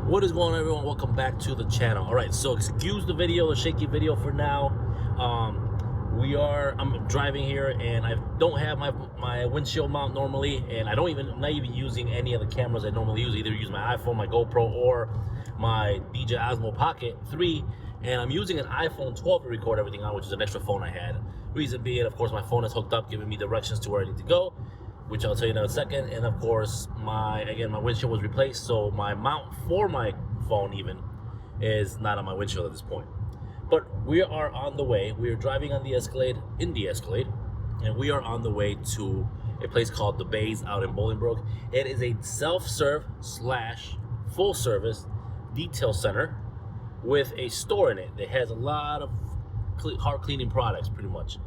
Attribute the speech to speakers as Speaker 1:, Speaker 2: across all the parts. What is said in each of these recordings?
Speaker 1: What is going on, everyone? Welcome back to the channel. All right, so excuse the video, the shaky video for now. I'm driving here and I don't have my windshield mount normally, and I'm not even using any of the cameras I normally use. Either use my iPhone, my GoPro, or my DJI Osmo Pocket 3, and I'm using an iPhone 12 to record everything on, which is an extra phone I had. Reason being, of course, my phone is hooked up, giving me directions to where I need to go, which I'll tell you in a second. And of course, my windshield was replaced, so my mount for my phone even is not on my windshield at this point. But we are on the way. We are driving on the Escalade, and we are on the way to a place called The Bays out in Bolingbrook. It is a self-serve / full-service detail center with a store in it that has a lot of car cleaning products, pretty much.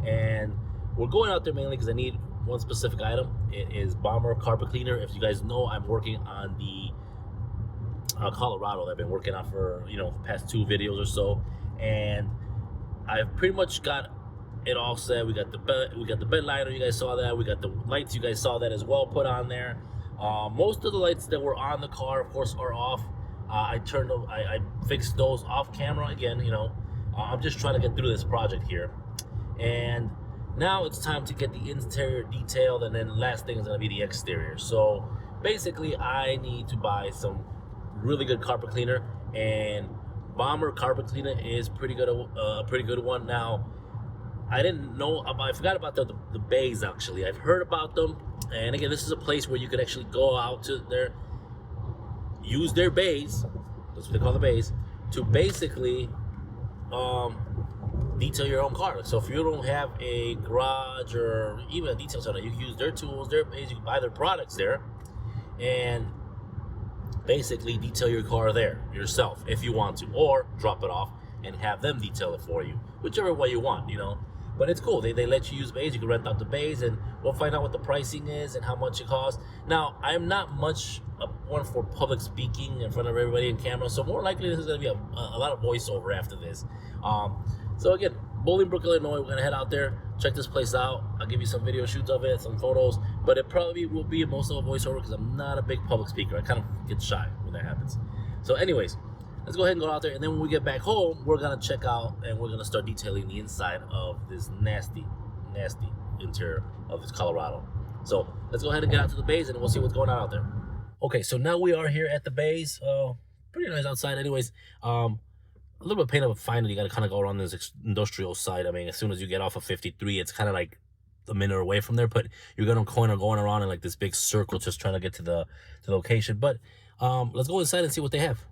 Speaker 1: And we're going out there mainly because I need one specific item. It is Bomber carpet cleaner. If you guys know, I'm working on the Colorado that I've been working on for the past 2 videos or so, and I've pretty much got it all set. We got the bed liner, you guys saw that. We got the lights, you guys saw that as well, put on there. Most of the lights that were on the car, of course, are off. I fixed those off camera again. I'm just trying to get through this project here, and now it's time to get the interior detailed, and then the last thing is going to be the exterior. So basically, I need to buy some really good carpet cleaner, and Bomber carpet cleaner is pretty good, a pretty good one. Now, I forgot about the bays. Actually, I've heard about them, and again, this is a place where you could actually go out to use their bays. That's what they call the bays, to basically detail your own car. So if you don't have a garage or even a detail center, you can use their tools, their bays. You can buy their products there, and basically detail your car there yourself if you want to, or drop it off and have them detail it for you, whichever way you want, But it's cool. They let you use bays. You can rent out the bays, and we'll find out what the pricing is and how much it costs. Now, I'm not much one for public speaking in front of everybody in camera, so more likely this is going to be a lot of voiceover after this. So again, Bolingbrook, Illinois, we're going to head out there, check this place out. I'll give you some video shoots of it, some photos, but it probably will be most of a voiceover because I'm not a big public speaker. I kind of get shy when that happens. So anyways, let's go ahead and go out there, and then when we get back home, we're going to check out and we're going to start detailing the inside of this nasty interior of this Colorado. So let's go ahead and get out to the bays, and we'll see what's going on out there. Okay, so now we are here at the bays. Pretty nice outside anyways. A little bit of pain of a finding. You got to kind of go around this industrial side. I mean, as soon as you get off of 53, it's kind of like a minute away from there, but you're going around in like this big circle just trying to get to the location. But let's go inside and see what they have.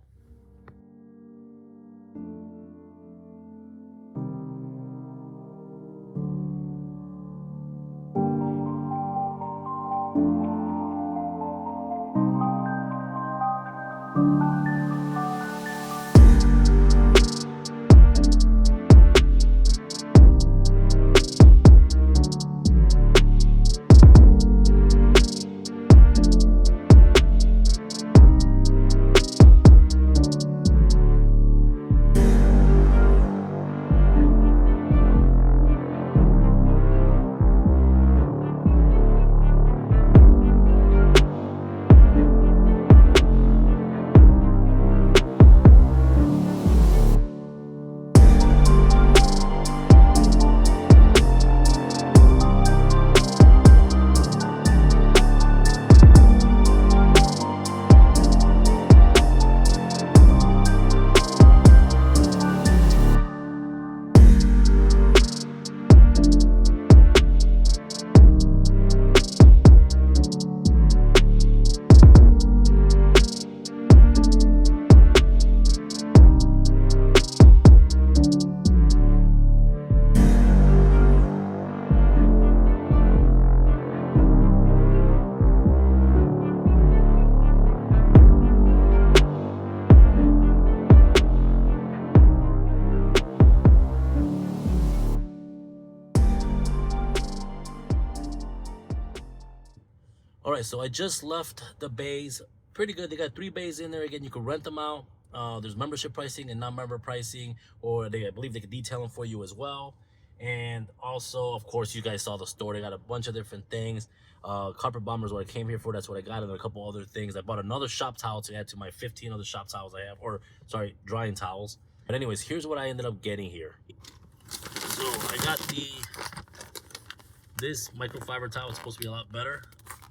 Speaker 1: All right, so I just left the bays. Pretty good. They got 3 bays in there. Again, you can rent them out. There's membership pricing and non-member pricing, or I believe they can detail them for you as well. And also, of course, you guys saw the store. They got a bunch of different things. Carpet bomber is what I came here for. That's what I got, and a couple other things. I bought another shop towel to add to my 15 other shop towels I have, or sorry, drying towels. But anyways, here's what I ended up getting here. So I got this microfiber towel. It's supposed to be a lot better.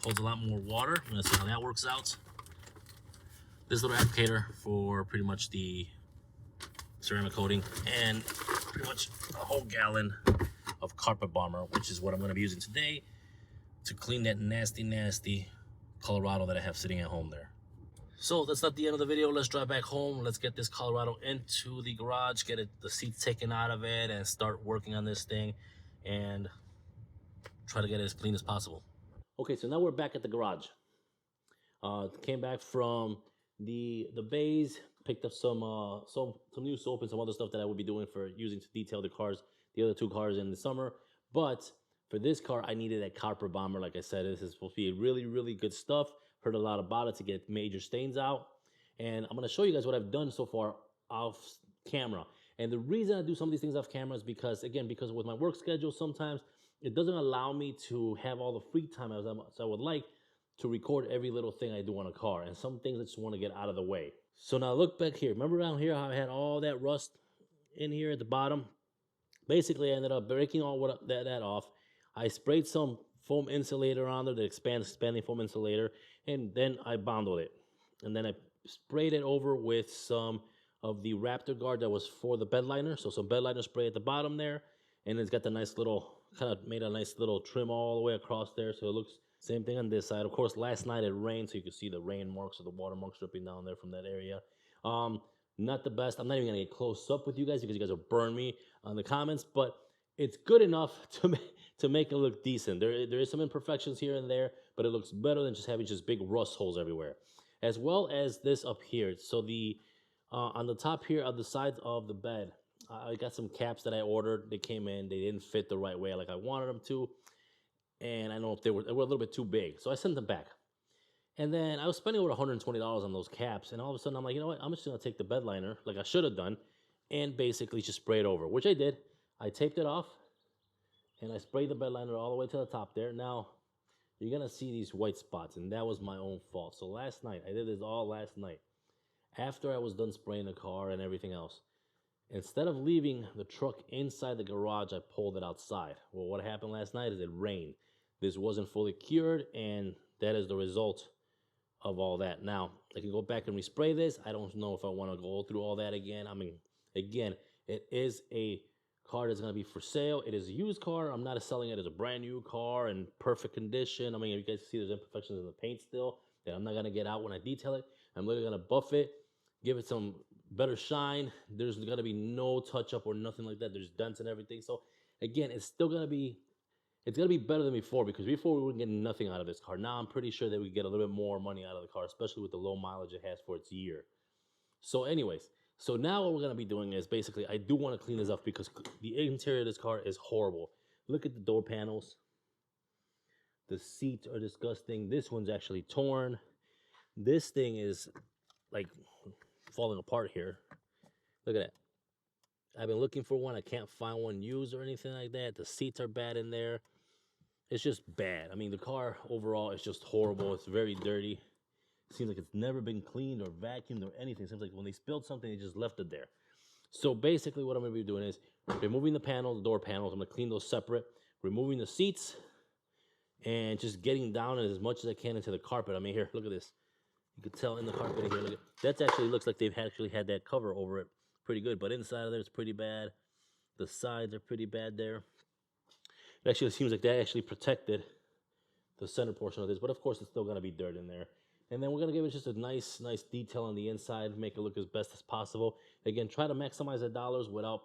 Speaker 1: Holds a lot more water. I'm gonna see how that works out. This little applicator for pretty much the ceramic coating, and pretty much a whole gallon of carpet bomber, which is what I'm going to be using today to clean that nasty Colorado that I have sitting at home there. So that's not the end of the video. Let's drive back home. Let's get this Colorado into the garage, get the seats taken out of it, and start working on this thing and try to get it as clean as possible. Okay, so now we're back at the garage. Came back from the bays, picked up some new soap and some other stuff that I would be doing for using to detail the cars, the other two cars in the summer. But for this car, I needed a carpet bomber. Like I said, this is supposed to be really good stuff. Heard a lot about it to get major stains out. And I'm going to show you guys what I've done so far off camera. And the reason I do some of these things off camera is because, again, because with my work schedule, sometimes it doesn't allow me to have all the free time as I would like to record every little thing I do on a car, and some things I just want to get out of the way. So now look back here. Remember down here how I had all that rust in here at the bottom? Basically, I ended up breaking all that off. I sprayed some foam insulator on there, the expanding foam insulator, and then I bonded it. And then I sprayed it over with some of the Raptor guard that was for the bed liner. So some bed liner spray at the bottom there, and it's got the nice little, kind of made a nice little trim all the way across there, so it looks same thing on this side. Of course, last night it rained, so you can see the rain marks or the water marks dripping down there from that area. Not the best. I'm not even going to get close up with you guys because you guys will burn me on the comments, but it's good enough to make it look decent. There is some imperfections here and there, but it looks better than just having just big rust holes everywhere. As well as this up here. So the on the top here on the sides of the bed, I got some caps that I ordered. They came in. They didn't fit the right way like I wanted them to. And I know if they were a little bit too big. So I sent them back. And then I was spending over $120 on those caps. And all of a sudden, I'm like, you know what? I'm just going to take the bed liner, like I should have done, and basically just spray it over, which I did. I taped it off, and I sprayed the bed liner all the way to the top there. Now, you're going to see these white spots, and that was my own fault. So last night, I did this all last night. After I was done spraying the car and everything else, instead of leaving the truck inside the garage, I pulled it outside. Well, what happened last night is it rained. This wasn't fully cured, and that is the result of all that. Now, I can go back and respray this. I don't know if I want to go through all that again. I mean, again, it is a car that's going to be for sale. It is a used car. I'm not selling it as a brand new car in perfect condition. I mean, you guys see there's imperfections in the paint still that I'm not going to get out when I detail it. I'm literally going to buff it, give it some better shine. There's going to be no touch-up or nothing like that. There's dents and everything. So, again, it's still going to be... It's going to be better than before, because before we were getting nothing out of this car. Now I'm pretty sure that we get a little bit more money out of the car, especially with the low mileage it has for its year. So anyways, so now what we're going to be doing is basically, I do want to clean this up because the interior of this car is horrible. Look at the door panels. The seats are disgusting. This one's actually torn. This thing is like falling apart here. Look at that. I've been looking for one. I can't find one used or anything like that. The seats are bad in there. It's just bad. I mean, the car overall is just horrible. It's very dirty. It seems like it's never been cleaned or vacuumed or anything. It seems like when they spilled something, they just left it there. So basically what I'm going to be doing is removing the panels, the door panels. I'm going to clean those separate. Removing the seats and just getting down as much as I can into the carpet. I mean, here, look at this. You can tell in the carpet here. Look at that. Actually looks like they've actually had that cover over it. Pretty good, but inside of there it's pretty bad. The sides are pretty bad there. It actually seems like that actually protected the center portion of this, but of course it's still going to be dirt in there. And then we're going to give it just a nice detail on the inside, make it look as best as possible. Again, try to maximize the dollars without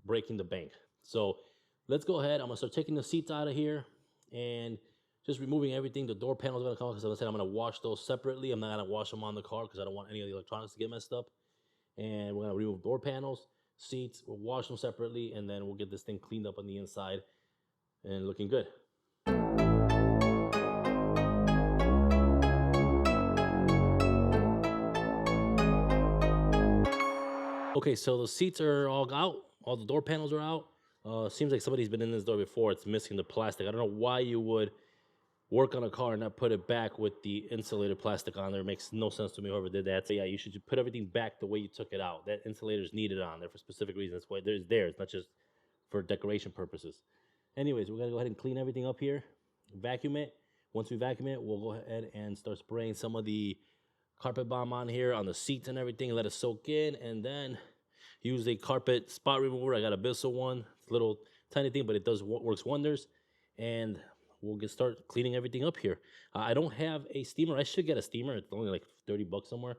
Speaker 1: breaking the bank. So let's go ahead. I'm going to start taking the seats out of here and just removing everything. The door panels are going to come out because, as I said, I'm going to wash those separately. I'm not going to wash them on the car because I don't want any of the electronics to get messed up. And we're going to remove door panels, seats, we'll wash them separately, and then we'll get this thing cleaned up on the inside and looking good. Okay, so the seats are all out, all the door panels are out. Seems like somebody's been in this door before. It's missing the plastic. I don't know why you would work on a car and not put it back with the insulated plastic on there. It makes no sense to me, whoever did that. So yeah, you should put everything back the way you took it out. That insulator is needed on there for specific reasons. That's why there's there. It's not just for decoration purposes. Anyways, we're gonna go ahead and clean everything up here, vacuum it. Once we vacuum it, we'll go ahead and start spraying some of the carpet bomb on here on the seats and everything, let it soak in, and then use a carpet spot remover. I got a Bissell one. It's a little tiny thing, but it does works wonders. And we'll start cleaning everything up here. I don't have a steamer. I should get a steamer. It's only like 30 bucks somewhere.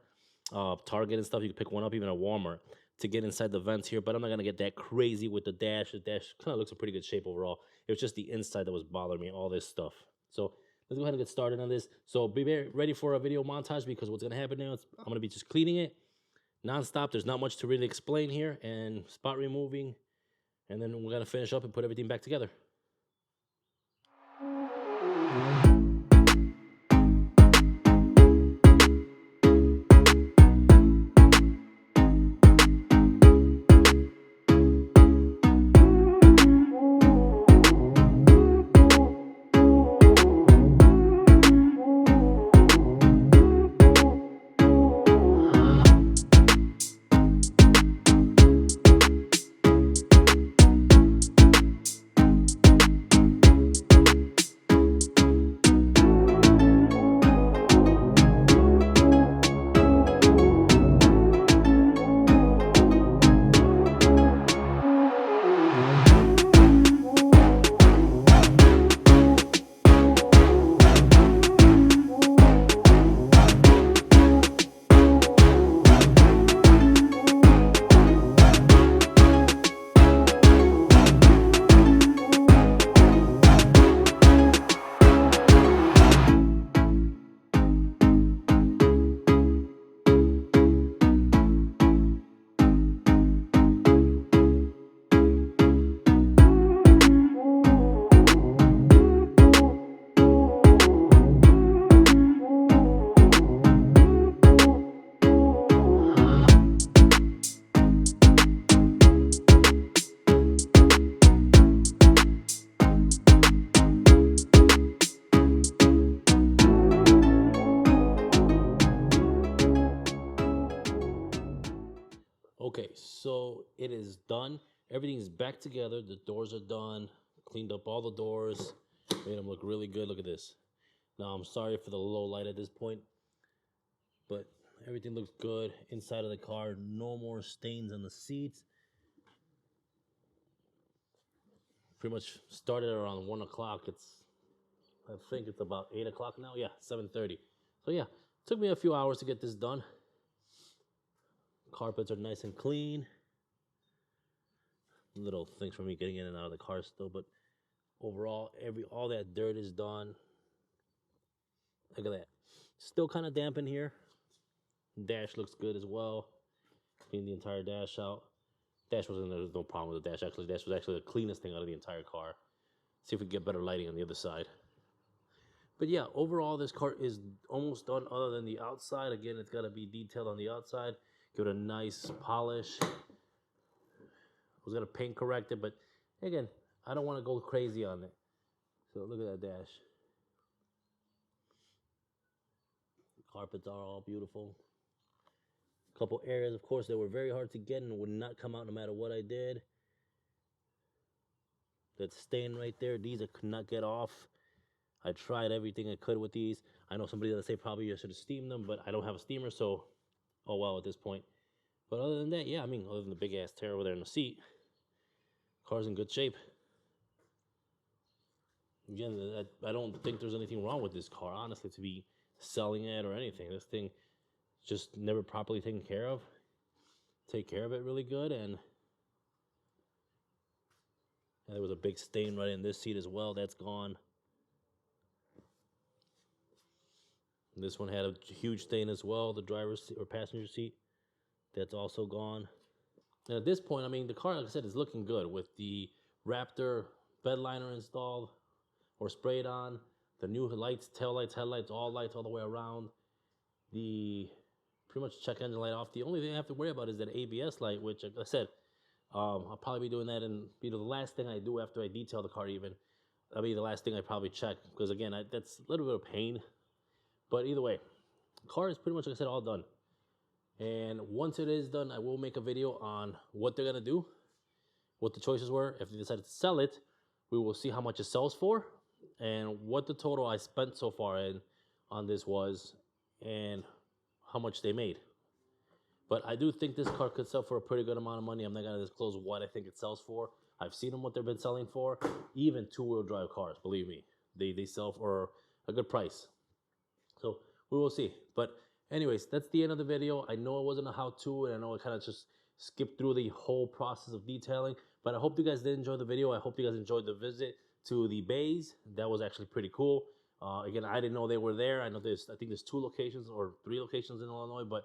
Speaker 1: Target and stuff. You can pick one up even at Walmart to get inside the vents here. But I'm not gonna get that crazy with the dash. The dash kind of looks in pretty good shape overall. It was just the inside that was bothering me. All this stuff. So let's go ahead and get started on this. So be ready for a video montage, because what's gonna happen now is I'm gonna be just cleaning it non-stop. There's not much to really explain here, and spot removing, and then we're gonna finish up and put everything back together. Okay, so it is done. Everything's back together. The doors are done. Cleaned up all the doors. Made them look really good. Look at this. Now, I'm sorry for the low light at this point, but everything looks good inside of the car. No more stains on the seats. Pretty much started around 1 o'clock. I think it's about 8 o'clock now. Yeah, 7:30. So yeah, took me a few hours to get this done. Carpets are nice and clean. Little things for me getting in and out of the car still, but overall, all that dirt is done. Look at that. Still kind of damp in here. Dash looks good as well. Clean the entire dash out. Dash wasn't there was no problem with the dash. Actually, dash was actually the cleanest thing out of the entire car. See if we can get better lighting on the other side. But yeah, overall, this car is almost done other than the outside. Again, it's got to be detailed on the outside. Give it a nice polish. I was going to paint correct it, but again, I don't want to go crazy on it. So look at that dash. The carpets are all beautiful. A couple areas, of course, that were very hard to get and would not come out no matter what I did. That stain right there, these I could not get off. I tried everything I could with these. I know somebody that say probably I should have steamed them, but I don't have a steamer, so oh well at this point. But other than that, yeah, I mean, other than the big ass tear over there in the seat, car's in good shape. Again, I don't think there's anything wrong with this car, honestly, to be selling it or anything. This thing just never properly taken care of. Take care of it really good, and there was a big stain right in this seat as well. That's gone. This one had a huge stain as well, the driver's seat or passenger seat. That's also gone. And at this point, I mean, the car, like I said, is looking good with the Raptor bed liner installed or sprayed on. The new lights, tail lights, headlights, all lights all the way around. The pretty much check engine light off. The only thing I have to worry about is that ABS light, which, like I said, I'll probably be doing that, and the last thing I do after I detail the car. Even that'll be the last thing I probably check, because again, that's a little bit of pain. But either way, the car is pretty much, like I said, all done. And once it is done, I will make a video on what they're gonna do, what the choices were. If they decided to sell it, we will see how much it sells for, and what the total I spent so far on this was, and how much they made. But I do think this car could sell for a pretty good amount of money. I'm not gonna disclose what I think it sells for. I've seen them, what they've been selling for. Even two-wheel drive cars, believe me, they sell for a good price. So we will see. But anyways, that's the end of the video. I know it wasn't a how-to, and I know I kind of just skipped through the whole process of detailing, but I hope you guys did enjoy the video. I hope you guys enjoyed the visit to the bays. That was actually pretty cool. Again, I didn't know they were there. I think there's 2 locations or 3 locations in Illinois, but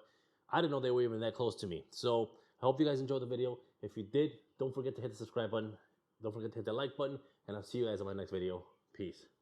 Speaker 1: I didn't know they were even that close to me. So I hope you guys enjoyed the video. If you did, don't forget to hit the subscribe button. Don't forget to hit the like button, and I'll see you guys on my next video. Peace.